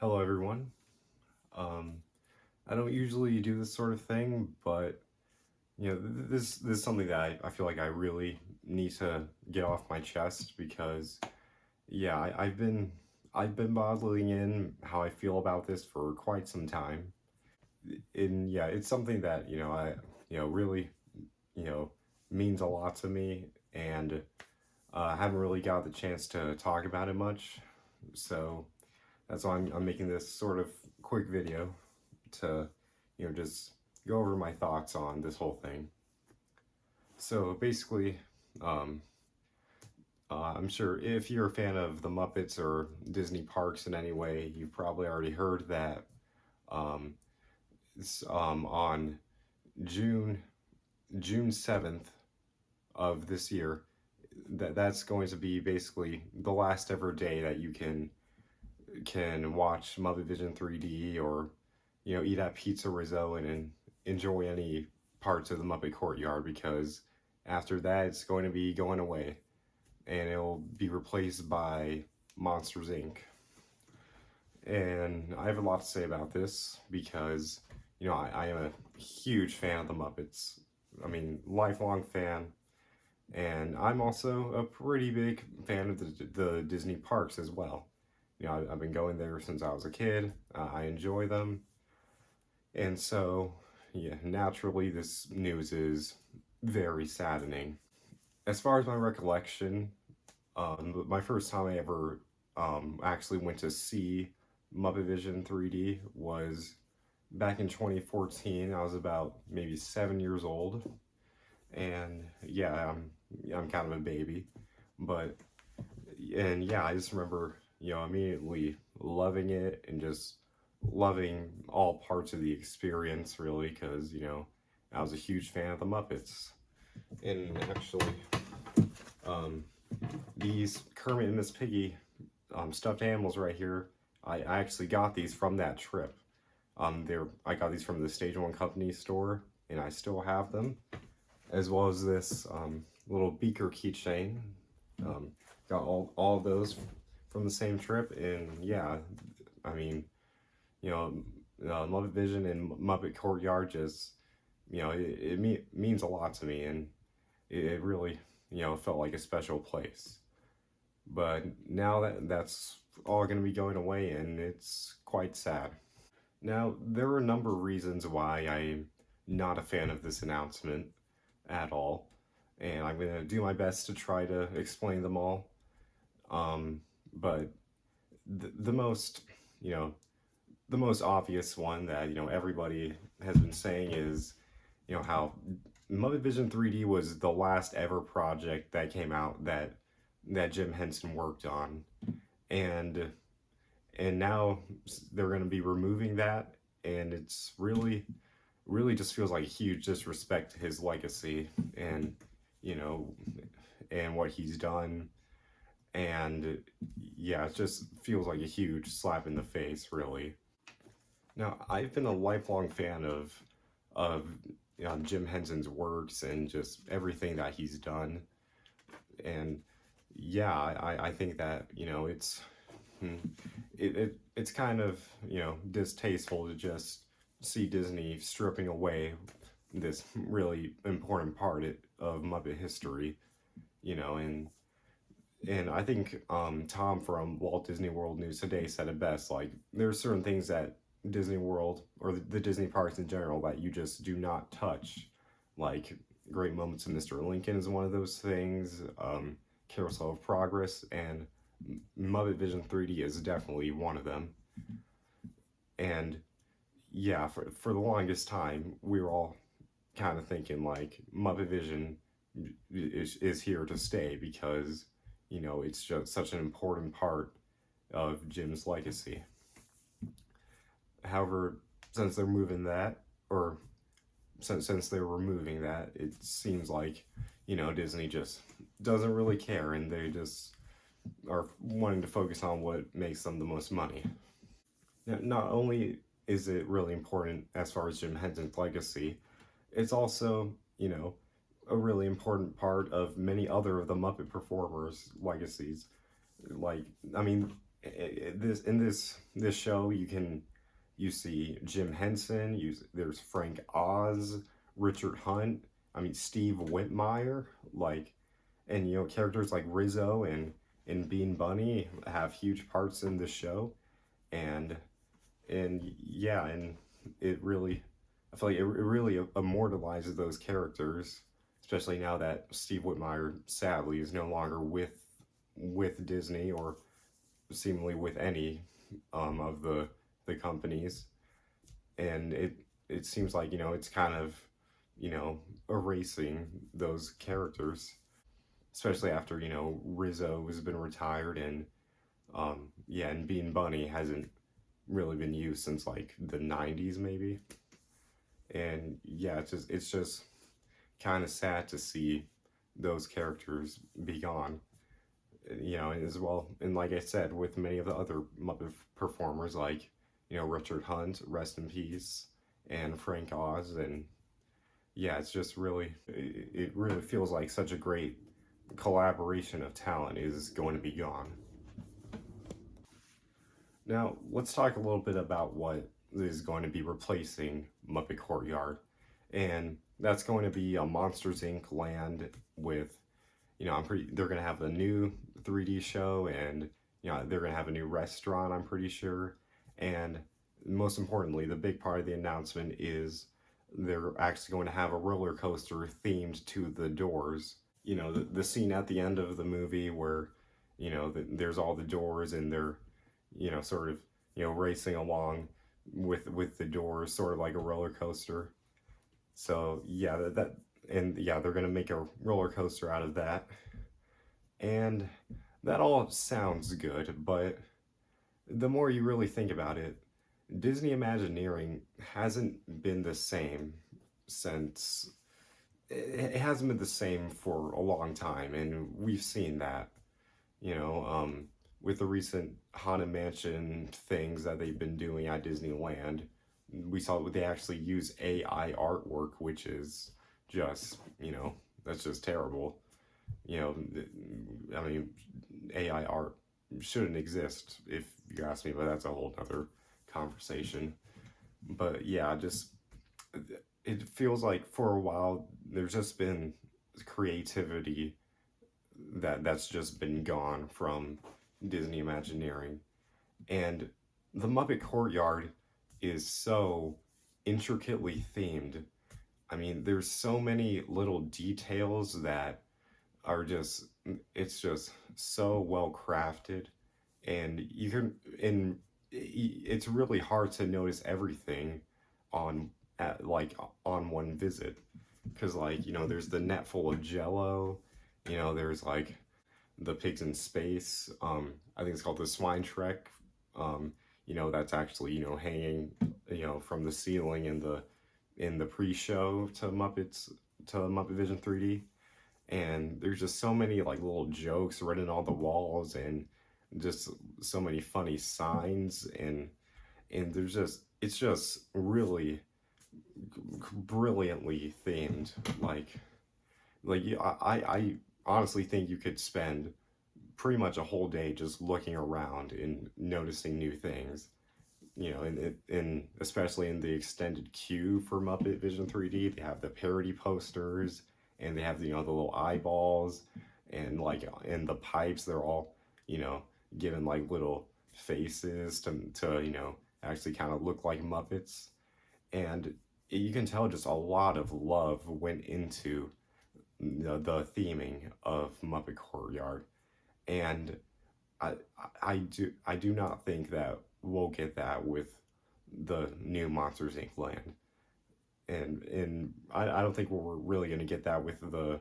Hello, everyone. Um, I don't usually do this sort of thing, but this is something that I feel like I really need to get off my chest because I've been bottling in how I feel about this for quite some time, and yeah, it's something that I really you know means a lot to me, and I haven't really got the chance to talk about it much, so that's why I'm making this sort of quick video to, just go over my thoughts on this whole thing. So basically, um, I'm sure if you're a fan of the Muppets or Disney parks in any way, you've probably already heard that um, on June June 7th of this year, that's going to be basically the last ever day that you can watch Muppet Vision 3D or eat at Pizza Rizzo and enjoy any parts of the Muppet Courtyard because after that it's going to be going away and it'll be replaced by Monsters Inc. And I have a lot to say about this because I am a huge fan of the Muppets. I mean, lifelong fan, and I'm also a pretty big fan of the Disney parks as well. I've been going there since I was a kid. I enjoy them. And so, yeah, naturally, this news is very saddening. As far as my recollection, my first time I ever actually went to see Muppet Vision 3D was back in 2014. I was about maybe 7 years old, and yeah, I'm kind of a baby, but and yeah, I just remember immediately loving it and just loving all parts of the experience really because I was a huge fan of the Muppets. And actually, um, these Kermit and Miss Piggy stuffed animals right here, I actually got these from that trip. I got these from the Stage One Company store, and I still have them, as well as this little beaker keychain. Um, got all of those from the same trip, and yeah, I mean, you know, Muppet Vision and Muppet Courtyard just, it means a lot to me, and it really, felt like a special place. But now that's all going to be going away, and it's quite sad. Now, there are a number of reasons why I'm not a fan of this announcement at all, and I'm going to do my best to try to explain them all. But the most, you know, the most obvious one that everybody has been saying is how Muppet Vision 3D was the last ever project that came out that Jim Henson worked on, and now they're going to be removing that, and it's really just feels like a huge disrespect to his legacy and you know and what he's done, and yeah, it just feels like a huge slap in the face, really. Now, I've been a lifelong fan of Jim Henson's works and just everything that he's done, and yeah, I think that hmm, it's kind of distasteful to just see Disney stripping away this really important part of Muppet history, and I think Tom from Walt Disney World News Today said it best. Like, there are certain things that Disney World or the Disney parks in general that you just do not touch. Like, Great Moments of Mr. Lincoln is one of those things. Carousel of Progress and Muppet Vision 3D is definitely one of them. And yeah, for the longest time, we were all kind of thinking like Muppet Vision is here to stay because it's just such an important part of Jim's legacy. However, since they're moving that, or since they're removing that, it seems like Disney just doesn't really care, and they just are wanting to focus on what makes them the most money. Now, not only is it really important as far as Jim Henson's legacy, it's also a really important part of many other of the Muppet performers' legacies. Like, I mean, this show you see Jim Henson, there's Frank Oz, Richard Hunt, I mean Steve Whitmire, like, and characters like Rizzo and Bean Bunny have huge parts in this show, and yeah, and it really, I feel like it really immortalizes those characters, especially now that Steve Whitmire sadly is no longer with Disney or seemingly with any of the companies, and it seems like it's kind of you know erasing those characters, especially after Rizzo has been retired, and yeah, and Bean Bunny hasn't really been used since like the 90s maybe, and yeah, it's just kind of sad to see those characters be gone, and as well, and like I said, with many of the other Muppet performers, like Richard Hunt, rest in peace, and Frank Oz, and yeah, it's just really, it really feels like such a great collaboration of talent is going to be gone. Now, let's talk a little bit about what is going to be replacing Muppet Courtyard. And that's going to be a Monsters Inc. land with, they're going to have a new 3D show, and, they're going to have a new restaurant, I'm pretty sure. And most importantly, the big part of the announcement is they're actually going to have a roller coaster themed to the doors. The scene at the end of the movie where, there's all the doors, and they're sort of, racing along with the doors, sort of like a roller coaster. So yeah, and yeah, they're gonna make a roller coaster out of that, and that all sounds good. But the more you really think about it, Disney Imagineering hasn't been the same since it hasn't been the same for a long time, and we've seen that you know, with the recent Haunted Mansion things that they've been doing at Disneyland. We saw that they actually use AI artwork, which is just, that's just terrible. You know, I mean, AI art shouldn't exist, if you ask me, but that's a whole other conversation. But yeah, just it feels like for a while there's just been creativity that's just been gone from Disney Imagineering. And the Muppet Courtyard is so intricately themed. I mean, there's so many little details that are just, it's just so well crafted, and it's really hard to notice everything on on one visit, because there's the net full of jello, there's like the pigs in space. I think it's called the swine trek. That's actually hanging from the ceiling in the pre-show to Muppet Vision 3D. And there's just so many like little jokes written on the walls, and just so many funny signs, and it's just really brilliantly themed. I honestly think you could spend pretty much a whole day just looking around and noticing new things. And especially in the extended queue for Muppet Vision 3D, they have the parody posters, and they have the little eyeballs, and the pipes. They're all given like little faces to actually kind of look like Muppets, and you can tell just a lot of love went into the theming of Muppet Courtyard, and I I do not think that we'll get that with the new Monsters Inc. land, and I don't think we're really gonna get that with the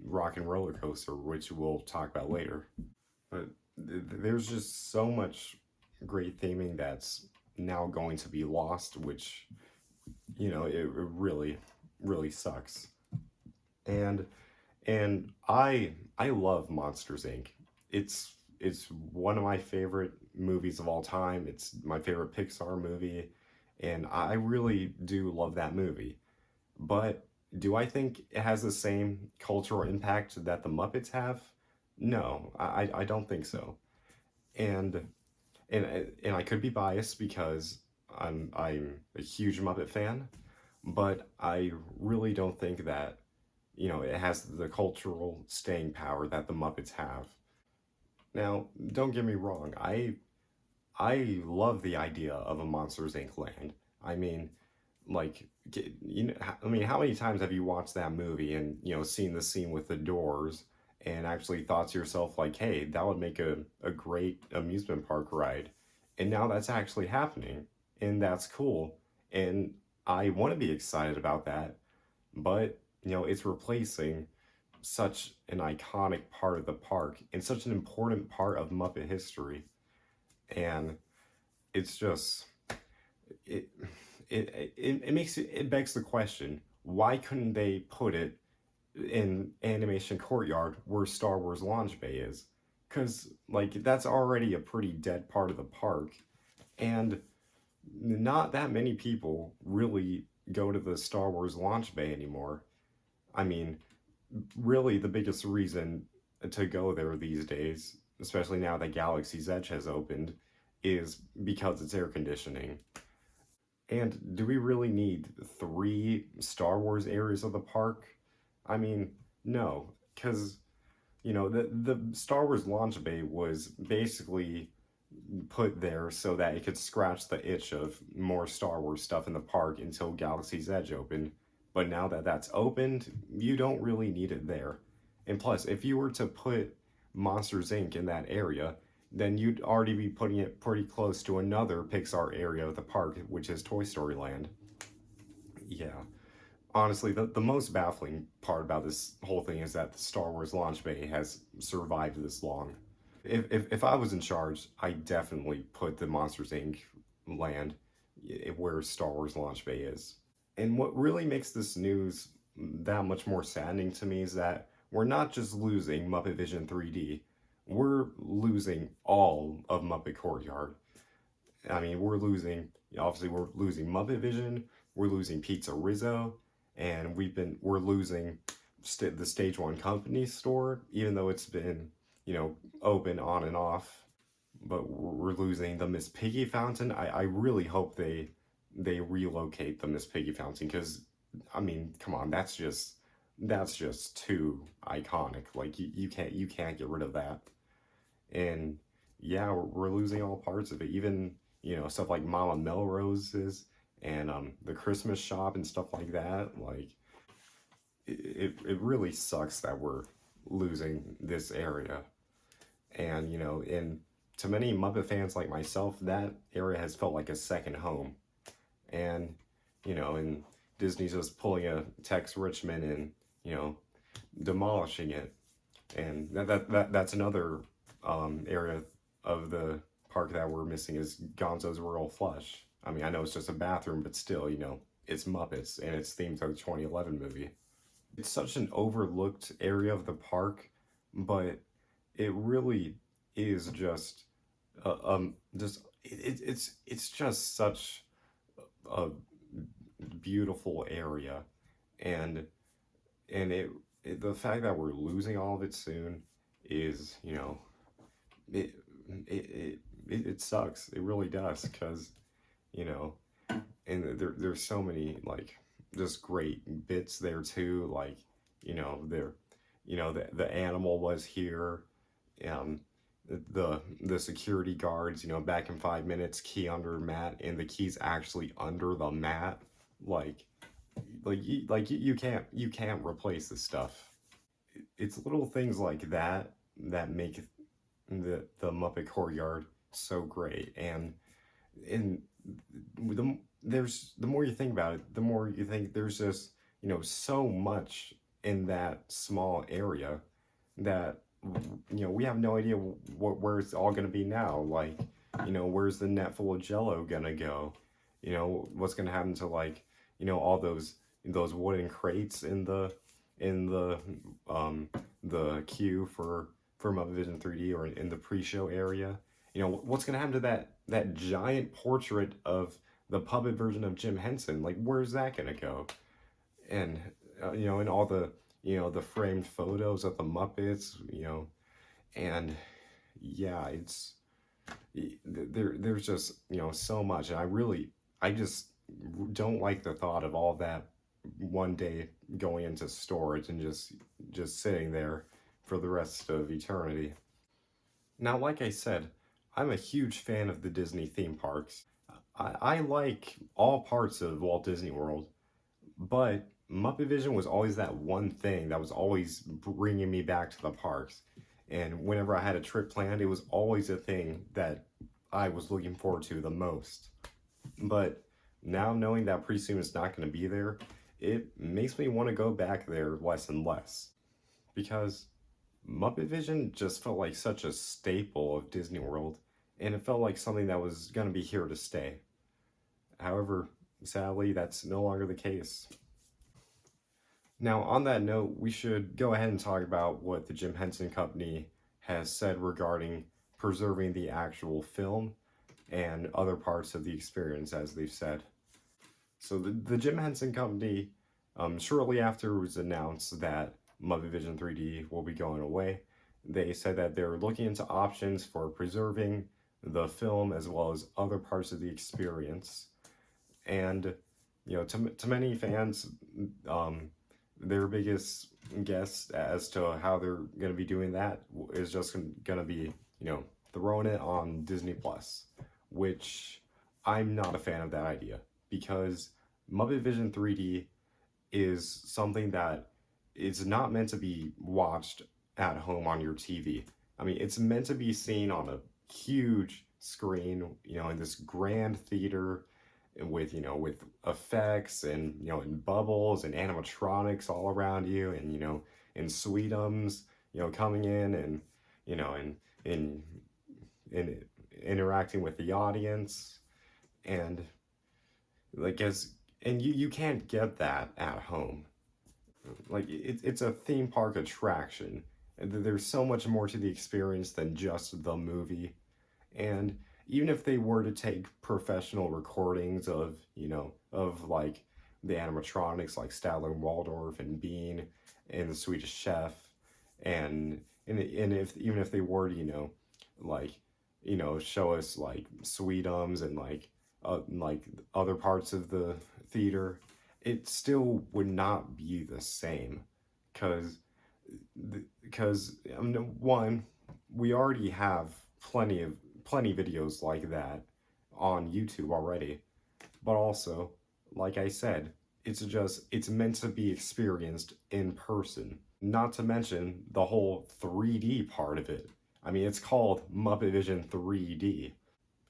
Rock and Roller Coaster, which we'll talk about later. But there's just so much great theming that's now going to be lost, which it really really sucks. And I love Monsters Inc. It's one of my favorite movies of all time. It's my favorite Pixar movie, and I really do love that movie. But do I think it has the same cultural impact that the Muppets have? No, I don't think so. And and I could be biased because I'm a huge Muppet fan, but I really don't think that, it has the cultural staying power that the Muppets have. Now, don't get me wrong, I love the idea of a Monsters Inc. land. I mean, like, I mean, how many times have you watched that movie and, seen the scene with the doors and actually thought to yourself, like, hey, that would make a great amusement park ride? And now that's actually happening, and that's cool. And I want to be excited about that, but, it's replacing such an iconic part of the park and such an important part of Muppet history. And it's just, it it makes it begs the question, why couldn't they put it in Animation Courtyard where Star Wars Launch Bay is? Because like that's already a pretty dead part of the park, and not that many people really go to the Star Wars Launch Bay anymore. I mean, really the biggest reason to go there these days, especially now that Galaxy's Edge has opened, is because it's air conditioning. And do we really need three Star Wars areas of the park? I mean, no, because the Star Wars launch bay was basically put there so that it could scratch the itch of more Star Wars stuff in the park until Galaxy's Edge opened. But now that that's opened, you don't really need it there. And plus, if you were to put Monsters Inc. in that area, then you'd already be putting it pretty close to another Pixar area of the park, which is Toy Story Land. Yeah. Honestly, the most baffling part about this whole thing is that the Star Wars launch bay has survived this long. If I was in charge, I definitely put the Monsters Inc. land where Star Wars launch bay is. And what really makes this news that much more saddening to me is that we're not just losing Muppet Vision 3D, we're losing all of Muppet Courtyard. I mean, obviously, we're losing Muppet Vision, we're losing Pizza Rizzo, and we're losing the Stage One Company store, even though it's been, open on and off. But we're losing the Miss Piggy fountain. I really hope they relocate the Miss Piggy fountain because, I mean, come on, that's just too iconic. Like you can't get rid of that. And yeah, we're losing all parts of it. Even stuff like Mama Melrose's and the Christmas shop and stuff like that. Like it really sucks that we're losing this area. And and to many Muppet fans like myself, that area has felt like a second home. And and Disney's just pulling a Tex Richmond and demolishing it. And that's another area of the park that we're missing is Gonzo's Royal Flush. I mean, I know it's just a bathroom, but still, it's Muppets and it's themed to the 2011 movie. It's such an overlooked area of the park, but it really is it's just such a beautiful area, and the fact that we're losing all of it soon is it it sucks. It really does because you know and there's so many like just great bits there too, like there the animal was here, um the security guards, back in 5 minutes, key under mat, and the key's actually under the mat, like you can't replace this stuff. It's little things like that that make the Muppet Courtyard so great. And the more you think about it, the more you think there's just so much in that small area that we have no idea where it's all going to be now. Like where's the net full of Jello gonna go? What's gonna happen to like all those wooden crates in the queue for Muppet Vision 3D or in the pre-show area. What's gonna happen to that giant portrait of the puppet version of Jim Henson? Like, where's that gonna go? And and all the framed photos of the Muppets. And yeah, There's just, so much, and I just don't like the thought of all that one day going into storage and just sitting there for the rest of eternity. Now, like I said, I'm a huge fan of the Disney theme parks. I like all parts of Walt Disney World, but Muppet Vision was always that one thing that was always bringing me back to the parks. And whenever I had a trip planned, it was always a thing that I was looking forward to the most. But now knowing that pretty soon it's not going to be there, it makes me want to go back there less and less. Because Muppet Vision just felt like such a staple of Disney World, and it felt like something that was going to be here to stay. However, sadly, that's no longer the case. Now, on that note, we should go ahead and talk about what the Jim Henson Company has said regarding preserving the actual film and other parts of the experience, as they've said. So, the Jim Henson Company, shortly after it was announced that Muppet Vision 3D will be going away, they said that they're looking into options for preserving the film as well as other parts of the experience. And, to many fans, their biggest guess as to how they're going to be doing that is just going to be, throwing it on Disney Plus, which I'm not a fan of that idea because Muppet Vision 3D is something that is not meant to be watched at home on your TV. I mean, it's meant to be seen on a huge screen, in this grand theater with effects and, and bubbles and animatronics all around you and, and Sweetums, coming in and, and, and interacting with the audience and like and you can't get that at home. Like it's a theme park attraction and there's so much more to the experience than just the movie. And even if they were to take professional recordings of, of like the animatronics like Statler and Waldorf and Bean and the Swedish Chef and if even if they were to, like, show us like Sweetums and like other parts of the theater, it still would not be the same because one, we already have plenty videos like that on YouTube already, but also, like I said, it's meant to be experienced in person, not to mention the whole 3D part of it. I mean, it's called Muppet Vision 3D,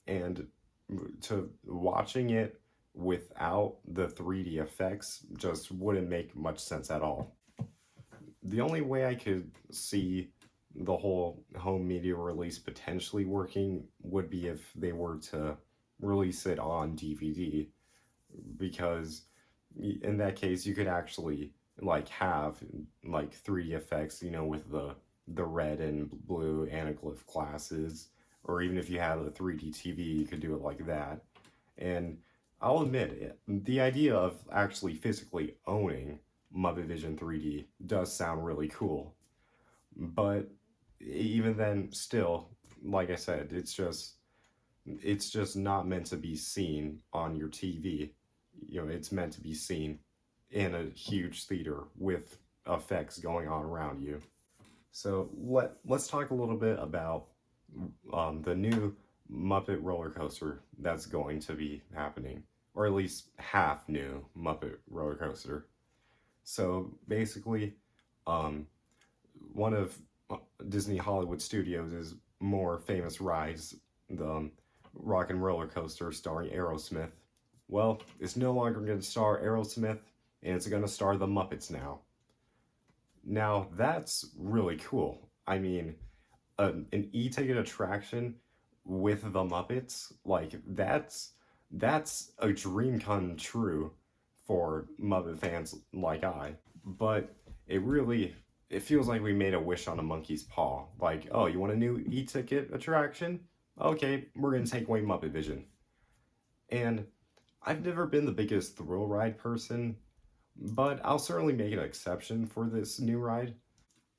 and to watching it without the 3D effects just wouldn't make much sense at all. The only way I could see the whole home media release potentially working would be if they were to release it on DVD, because in that case you could actually like have like 3D effects, with the red and blue anaglyph glasses, or even if you had a 3D TV, you could do it like that. And I'll admit it, the idea of actually physically owning Muppet Vision 3D does sound really cool. But even then, still, like I said, it's just not meant to be seen on your TV. It's meant to be seen in a huge theater with effects going on around you. So let's talk a little bit about the new Muppet roller coaster that's going to be happening, or at least half new Muppet roller coaster. So basically, one of Disney Hollywood Studios' more famous rides, the Rock and Roller Coaster starring Aerosmith, well, it's no longer going to star Aerosmith, and it's going to star the Muppets now. Now, that's really cool. I mean, an e-ticket attraction with the Muppets, like, that's a dream come true for Muppet fans like I. But it feels like we made a wish on a monkey's paw. Like, oh, you want a new e-ticket attraction? Okay, we're gonna take away Muppet Vision. And I've never been the biggest thrill ride person, but I'll certainly make an exception for this new ride.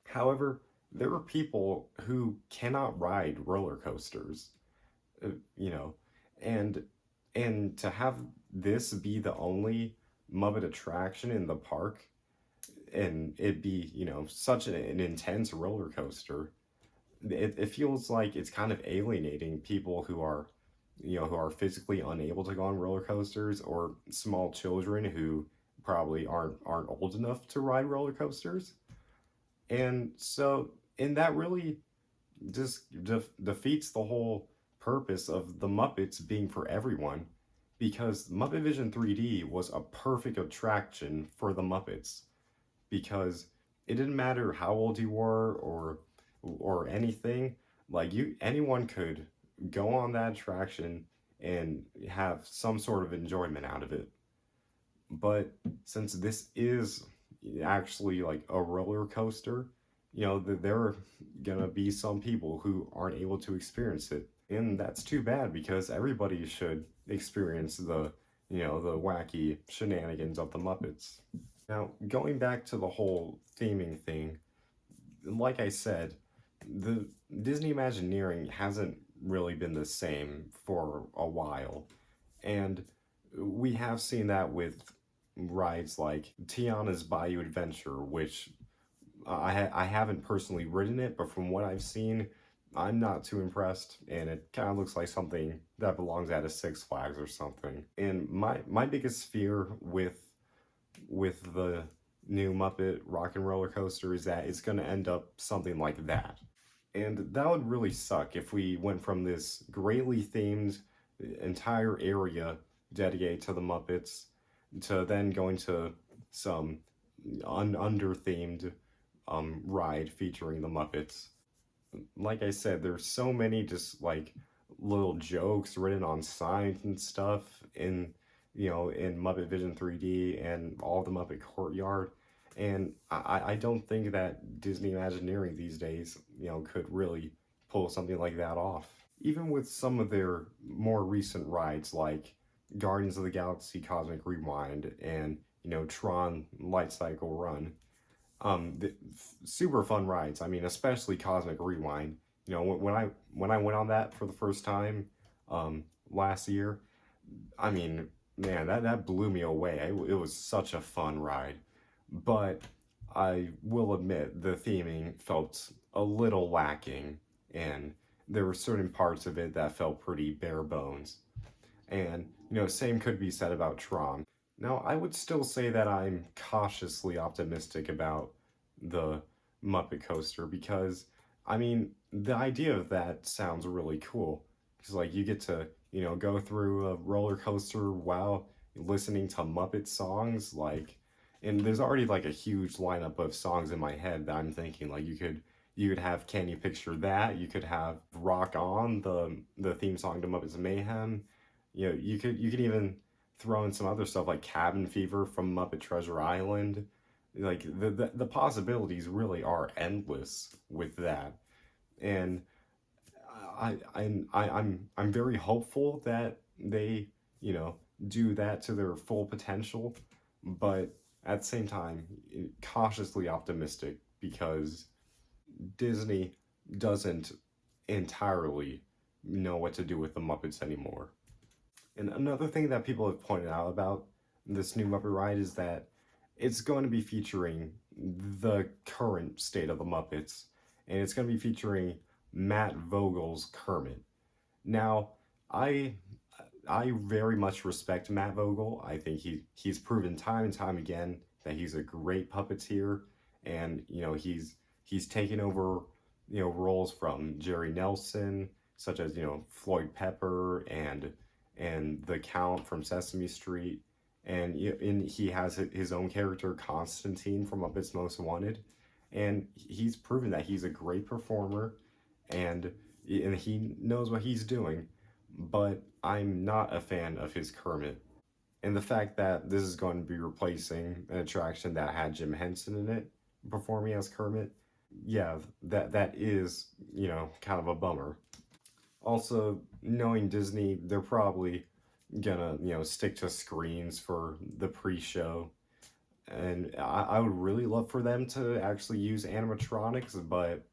However, there are people who cannot ride roller coasters. you know, and and to have this be the only Muppet attraction in the park, and it be, such an intense roller coaster, it feels like it's kind of alienating people who are, who are physically unable to go on roller coasters, or small children who probably aren't old enough to ride roller coasters. And so, and that really just defeats the whole purpose of the Muppets being for everyone, because Muppet Vision 3D was a perfect attraction for the Muppets, because it didn't matter how old you were, or anything. Like, anyone could go on that attraction and have some sort of enjoyment out of it. But since this is actually like a roller coaster, there are gonna be some people who aren't able to experience it. And that's too bad, because everybody should experience the wacky shenanigans of the Muppets. Now, going back to the whole theming thing, like I said, the Disney Imagineering hasn't really been the same for a while. And we have seen that with rides like Tiana's Bayou Adventure, which I haven't personally ridden it, but from what I've seen, I'm not too impressed, and it kind of looks like something that belongs at a Six Flags or something. And my biggest fear with the new Muppet Rock and Roller Coaster is that it's going to end up something like that. And that would really suck if we went from this greatly themed entire area dedicated to the Muppets to then going to some under themed ride featuring the Muppets. Like I said, there's so many just like little jokes written on signs and stuff in Muppet Vision 3D and all the Muppet Courtyard. And I don't think that Disney Imagineering these days, could really pull something like that off. Even with some of their more recent rides like Guardians of the Galaxy Cosmic Rewind and, Tron Light Cycle Run, super fun rides. I mean, especially Cosmic Rewind. When I went on that for the first time last year, I mean, man, that blew me away. It was such a fun ride. But I will admit the theming felt a little lacking, and there were certain parts of it that felt pretty bare bones. And, same could be said about Tron. Now, I would still say that I'm cautiously optimistic about the Muppet Coaster, because, I mean, the idea of that sounds really cool. Because, like, you get to, go through a roller coaster while listening to Muppet songs, like, and there's already like a huge lineup of songs in my head that I'm thinking, like, you could have Can You Picture That? You could have Rock On, the theme song to Muppets Mayhem. You could even throw in some other stuff like Cabin Fever from Muppet Treasure Island. Like, the possibilities really are endless with that. And I'm very hopeful that they, do that to their full potential, but at the same time, cautiously optimistic, because Disney doesn't entirely know what to do with the Muppets anymore. And another thing that people have pointed out about this new Muppet ride is that it's going to be featuring the current state of the Muppets, and it's going to be featuring Matt Vogel's Kermit. Now, I I very much respect Matt Vogel. I think he's proven time and time again that he's a great puppeteer, and he's taken over roles from Jerry Nelson, such as Floyd Pepper and the Count from Sesame Street, and he has his own character Constantine from Muppets Most Wanted, and he's proven that he's a great performer, and he knows what he's doing. But I'm not a fan of his Kermit. And the fact that this is going to be replacing an attraction that had Jim Henson in it performing as Kermit, yeah, that is, kind of a bummer. Also, knowing Disney, they're probably gonna, stick to screens for the pre-show. And I would really love for them to actually use animatronics, but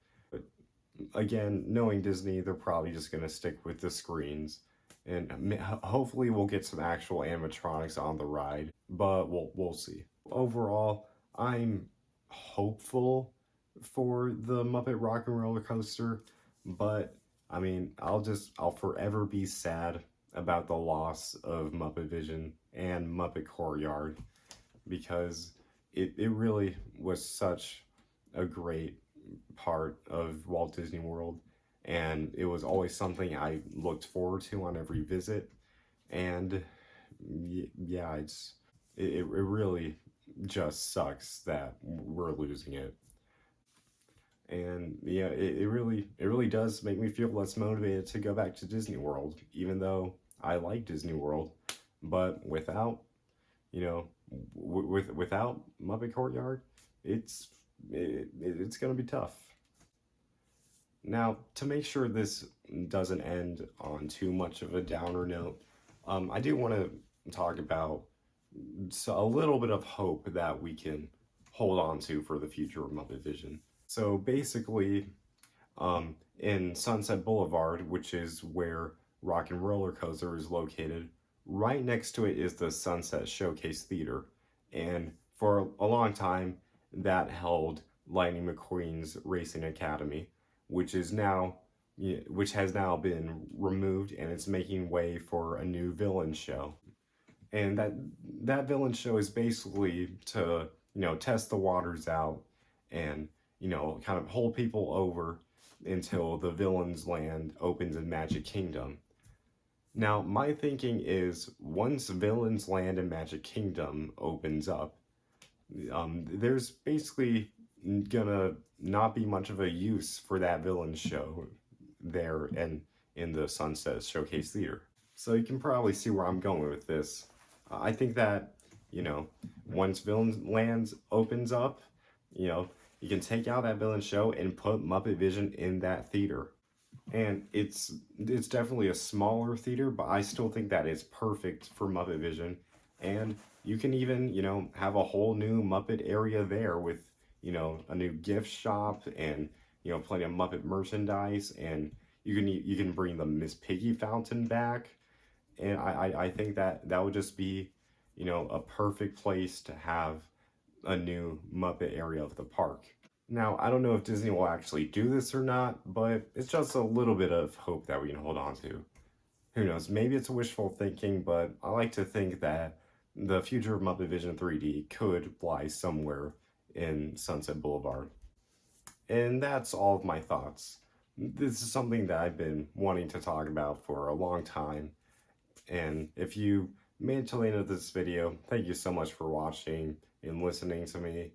again, knowing Disney, they're probably just going to stick with the screens. And hopefully we'll get some actual animatronics on the ride, but we'll see. Overall, I'm hopeful for the Muppet Rock and Roller Coaster, but I mean, I'll forever be sad about the loss of Muppet Vision and Muppet Courtyard because it really was such a great part of Walt Disney World, and it was always something I looked forward to on every visit. And yeah, it really just sucks that we're losing it. And yeah, it really does make me feel less motivated to go back to Disney World, even though I like Disney World. But without, you know, without Muppet Courtyard, it's it's gonna be tough. Now, to make sure this doesn't end on too much of a downer note, I do want to talk about a little bit of hope that we can hold on to for the future of Muppet Vision. So basically, in Sunset Boulevard, which is where Rock and Roller Coaster is located, right next to it is the Sunset Showcase Theater. And for a long time, that held Lightning McQueen's Racing Academy, which is now which has now been removed and it's making way for a new villain show. And that villain show is basically to, test the waters out and, kind of hold people over until the villain's land opens in Magic Kingdom. Now, my thinking is once Villain's Land and Magic Kingdom opens up, there's basically gonna not be much of a use for that villain show there and in the Sunset Showcase Theater. So you can probably see where I'm going with this. I think that, once Villain Lands opens up, you can take out that villain show and put Muppet Vision in that theater. And it's definitely a smaller theater, but I still think that it's perfect for Muppet Vision. And you can even, have a whole new Muppet area there with, a new gift shop and, plenty of Muppet merchandise. And you can bring the Miss Piggy fountain back. And I think that would just be, a perfect place to have a new Muppet area of the park. Now, I don't know if Disney will actually do this or not, but it's just a little bit of hope that we can hold on to. Who knows, maybe it's wishful thinking, but I like to think that the future of Muppet Vision 3D could lie somewhere in Sunset Boulevard. And that's all of my thoughts. This is something that I've been wanting to talk about for a long time. And if you made it to the end of this video, thank you so much for watching and listening to me.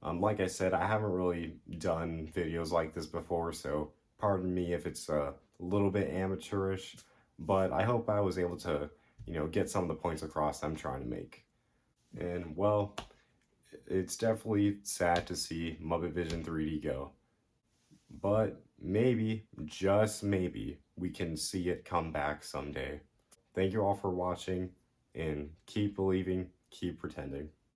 Like I said, I haven't really done videos like this before, so pardon me if it's a little bit amateurish, but I hope I was able to, get some of the points across I'm trying to make. And, well, it's definitely sad to see Muppet Vision 3D go, but maybe, just maybe, we can see it come back someday. Thank you all for watching, and keep believing, keep pretending.